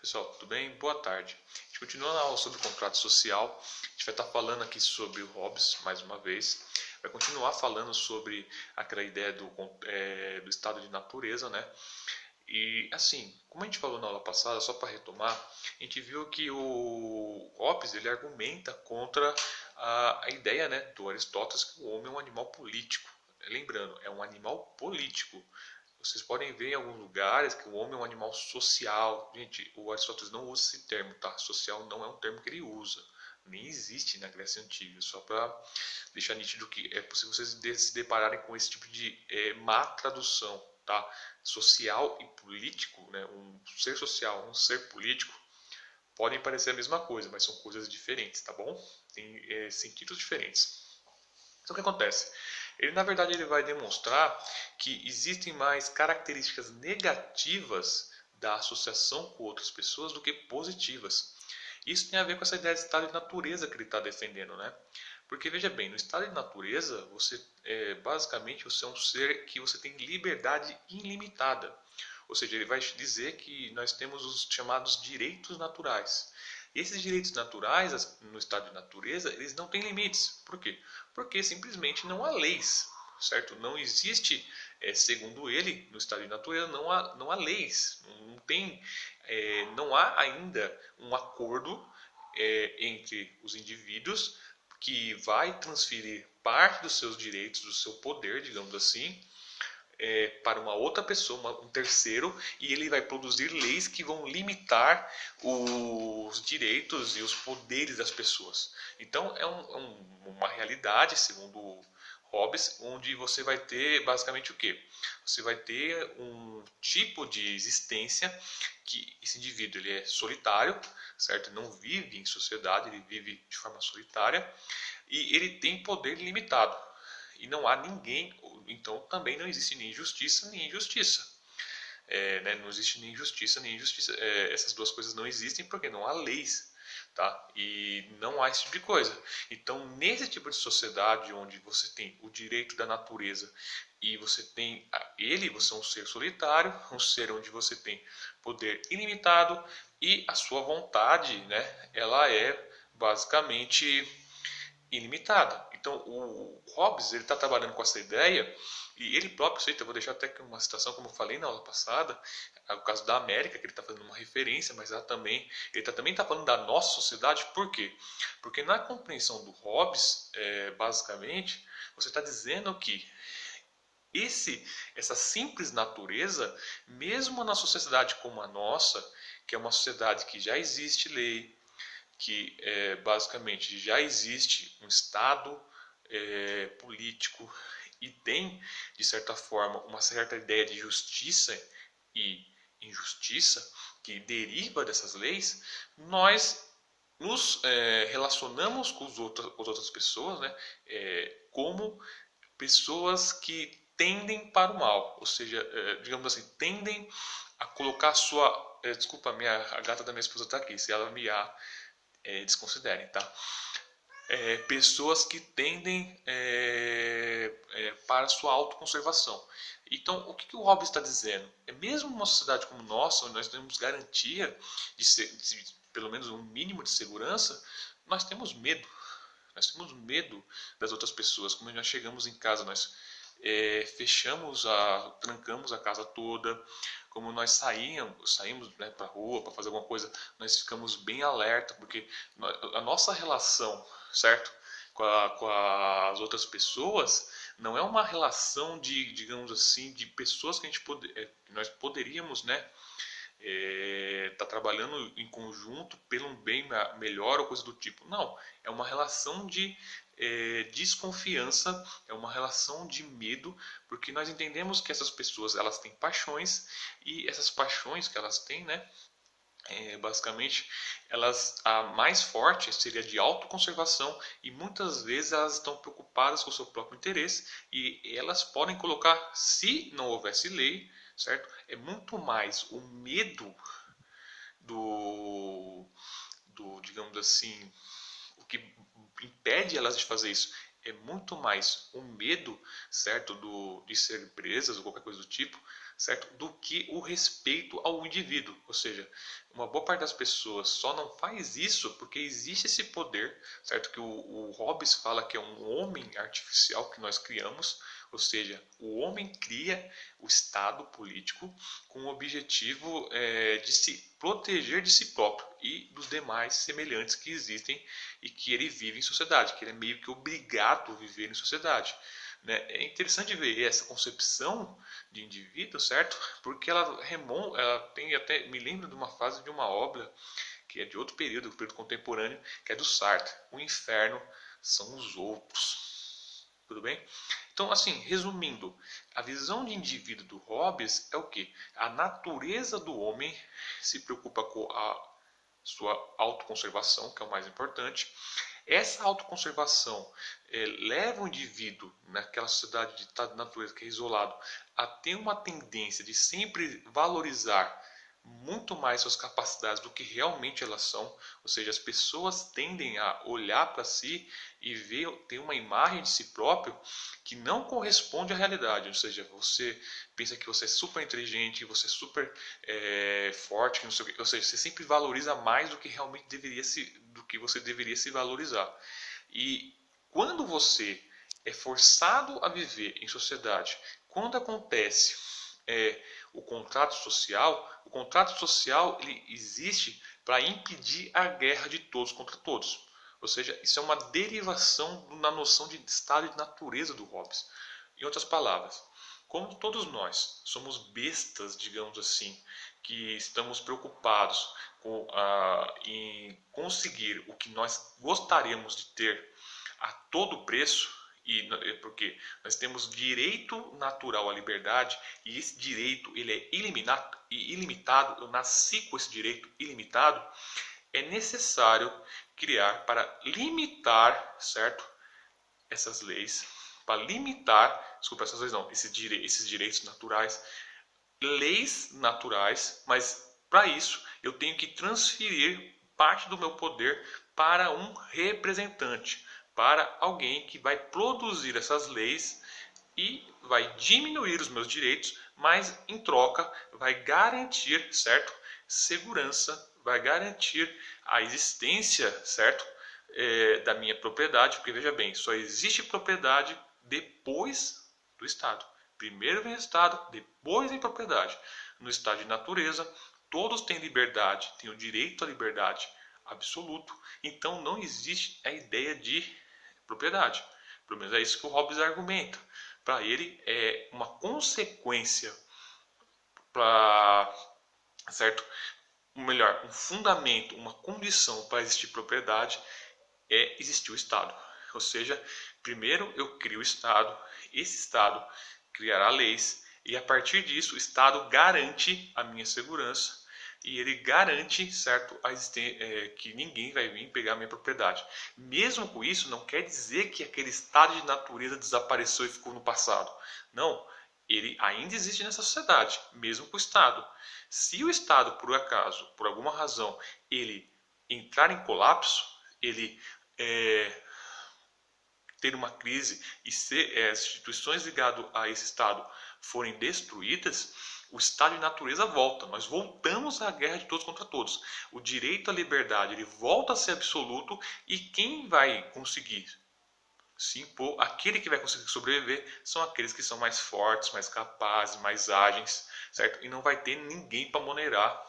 Pessoal, tudo bem? Boa tarde. A gente continua na aula sobre contrato social. A gente vai estar falando aqui sobre o Hobbes mais uma vez. Vai continuar falando sobre aquela ideia do estado de natureza, né? E assim, como a gente falou na aula passada, só para retomar, a gente viu que o Hobbes ele argumenta contra a ideia, né, do Aristóteles que o homem é um animal político. Lembrando, é um animal político. Vocês podem ver em alguns lugares que o homem é um animal social. Gente, o Aristóteles não usa esse termo, tá? Social não é um termo que ele usa. Nem existe na Grécia Antiga. Só para deixar nítido que é possível vocês se depararem com esse tipo de má tradução, tá? Social e político, né? Um ser social, um ser político, podem parecer a mesma coisa, mas são coisas diferentes, tá bom? Tem sentidos diferentes. Então o que acontece? Ele na verdade ele vai demonstrar que existem mais características negativas da associação com outras pessoas do que positivas. Isso tem a ver com essa ideia de estado de natureza que ele está defendendo, né? Porque veja bem, no estado de natureza, basicamente você é um ser que você tem liberdade ilimitada. Ou seja, ele vai dizer que nós temos os chamados direitos naturais. E esses direitos naturais, no estado de natureza, eles não têm limites. Por quê? Porque simplesmente não há leis, certo? Não existe, segundo ele, no estado de natureza, não há leis. Não há ainda um acordo entre os indivíduos que vai transferir parte dos seus direitos, do seu poder, digamos assim, para uma outra pessoa, um terceiro, e ele vai produzir leis que vão limitar os direitos e os poderes das pessoas. Então é uma realidade, segundo Hobbes, onde você vai ter basicamente o quê? Você vai ter um tipo de existência que esse indivíduo ele é solitário, certo? Não vive em sociedade, ele vive de forma solitária e ele tem poder limitado. E não há ninguém, então também não existe nem justiça nem injustiça. Né? Não existe nem justiça nem injustiça. Essas duas coisas não existem porque não há leis. Tá? E não há esse tipo de coisa. Então, nesse tipo de sociedade onde você tem o direito da natureza e você tem você é um ser solitário, um ser onde você tem poder ilimitado e a sua vontade, né, ela é basicamente ilimitada. Então, o Hobbes está trabalhando com essa ideia e ele próprio, eu vou deixar até aqui uma citação, como eu falei na aula passada, é o caso da América, que ele está fazendo uma referência, mas ele também está falando da nossa sociedade. Por quê? Porque na compreensão do Hobbes, basicamente, você está dizendo que essa simples natureza, mesmo na sociedade como a nossa, que é uma sociedade que já existe lei, que basicamente já existe um Estado político e tem, de certa forma, uma certa ideia de justiça e injustiça que deriva dessas leis, nós nos relacionamos com as outras pessoas, né, como pessoas que tendem para o mal, ou seja, digamos assim, tendem a colocar a sua... desculpa, a gata da minha esposa está aqui, se ela miar, desconsiderem, tá? Pessoas que tendem para a sua autoconservação. Então, o que o Hobbes está dizendo? Mesmo uma sociedade como nossa, onde nós temos garantia de pelo menos um mínimo de segurança, nós temos medo. Nós temos medo das outras pessoas. Quando nós chegamos em casa, nós trancamos a casa toda. Como nós saímos, né, para a rua para fazer alguma coisa, nós ficamos bem alerta, porque a nossa relação, certo, com as outras pessoas não é uma relação de, digamos assim, de pessoas que nós poderíamos, né, tá trabalhando em conjunto pelo um bem melhor ou coisa do tipo. Não, é uma relação de desconfiança, é uma relação de medo, porque nós entendemos que essas pessoas elas têm paixões e essas paixões que elas têm, né, basicamente, a mais forte seria de autoconservação e muitas vezes elas estão preocupadas com o seu próprio interesse e elas podem colocar, se não houvesse lei, certo? É muito mais o medo digamos assim, o que impede elas de fazer isso é muito mais o medo, certo, de ser presas ou qualquer coisa do tipo, certo, do que o respeito ao indivíduo. Ou seja, uma boa parte das pessoas só não faz isso porque existe esse poder, certo, que o Hobbes fala que é um homem artificial que nós criamos. Ou seja, o homem cria o Estado político com o objetivo de se proteger de si próprio e dos demais semelhantes que existem e que ele vive em sociedade, que ele é meio que obrigado a viver em sociedade. Né? É interessante ver essa concepção de indivíduo, certo? Porque ela remonta, ela tem até, me lembro de uma fase de uma obra que é de outro período contemporâneo, que é do Sartre. O inferno são os outros. Tudo bem? Então, assim, resumindo, a visão de indivíduo do Hobbes é o quê? A natureza do homem se preocupa com a sua autoconservação, que é o mais importante. Essa autoconservação leva o indivíduo, naquela sociedade de estado de natureza que é isolado, a ter uma tendência de sempre valorizar muito mais suas capacidades do que realmente elas são. Ou seja, as pessoas tendem a olhar para si e ver, ter uma imagem de si próprio que não corresponde à realidade. Ou seja, você pensa que você é super inteligente, você é super forte, não sei o quê. Ou seja, você sempre valoriza mais do que realmente do que você deveria se valorizar. E quando você é forçado a viver em sociedade, quando acontece o contrato social ele existe para impedir a guerra de todos contra todos. Ou seja, isso é uma derivação na noção de estado de natureza do Hobbes. Em outras palavras, como todos nós somos bestas, digamos assim, que estamos preocupados em conseguir o que nós gostaríamos de ter a todo preço, porque nós temos direito natural à liberdade e esse direito ele é ilimitado, eu nasci com esse direito ilimitado, é necessário criar para limitar, certo? Essas leis, para limitar, desculpa, essas leis não, esses direitos naturais, leis naturais, mas para isso eu tenho que transferir parte do meu poder para um representante, para alguém que vai produzir essas leis e vai diminuir os meus direitos, mas em troca vai garantir, certo? Segurança, vai garantir a existência, certo? Da minha propriedade, porque veja bem, só existe propriedade depois do Estado. Primeiro vem o Estado, depois vem propriedade. No estado de natureza, todos têm liberdade, têm o direito à liberdade absoluto, então não existe a ideia de propriedade. Pelo menos é isso que o Hobbes argumenta. Para ele é uma consequência certo? Melhor, um fundamento, uma condição para existir propriedade é existir o Estado. Ou seja, primeiro eu crio o Estado, esse Estado criará leis e a partir disso o Estado garante a minha segurança e ele garante, certo, que ninguém vai vir pegar a minha propriedade. Mesmo com isso, não quer dizer que aquele estado de natureza desapareceu e ficou no passado. Não, ele ainda existe nessa sociedade, mesmo com o Estado. Se o Estado, por acaso, por alguma razão, ele entrar em colapso, ele ter uma crise e as instituições ligadas a esse Estado forem destruídas, o estado de natureza volta. Nós voltamos à guerra de todos contra todos. O direito à liberdade ele volta a ser absoluto e quem vai conseguir se impor, aquele que vai conseguir sobreviver, são aqueles que são mais fortes, mais capazes, mais ágeis, certo? E não vai ter ninguém para moneirar